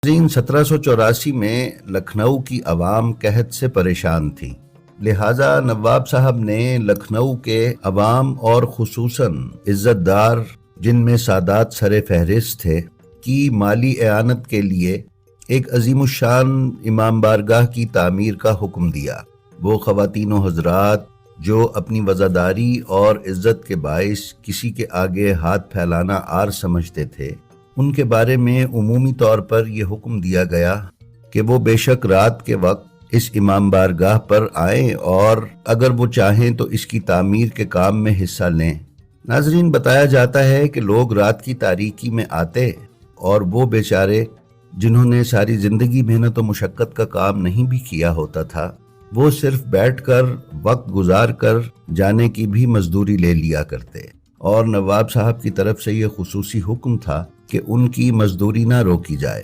1784 میں لکھنؤ کی عوام قحط سے پریشان تھی، لہٰذا نواب صاحب نے لکھنؤ کے عوام اور خصوصاً عزت دار جن میں سادات سر فہرست تھے کی مالی اعانت کے لیے ایک عظیم الشان امام بارگاہ کی تعمیر کا حکم دیا۔ وہ خواتین و حضرات جو اپنی وزاداری اور عزت کے باعث کسی کے آگے ہاتھ پھیلانا عار سمجھتے تھے، ان کے بارے میں عمومی طور پر یہ حکم دیا گیا کہ وہ بے شک رات کے وقت اس امام بارگاہ پر آئیں اور اگر وہ چاہیں تو اس کی تعمیر کے کام میں حصہ لیں۔ ناظرین، بتایا جاتا ہے کہ لوگ رات کی تاریکی میں آتے اور وہ بیچارے جنہوں نے ساری زندگی محنت و مشقت کا کام نہیں بھی کیا ہوتا تھا، وہ صرف بیٹھ کر وقت گزار کر جانے کی بھی مزدوری لے لیا کرتے، اور نواب صاحب کی طرف سے یہ خصوصی حکم تھا کہ ان کی مزدوری نہ روکی جائے۔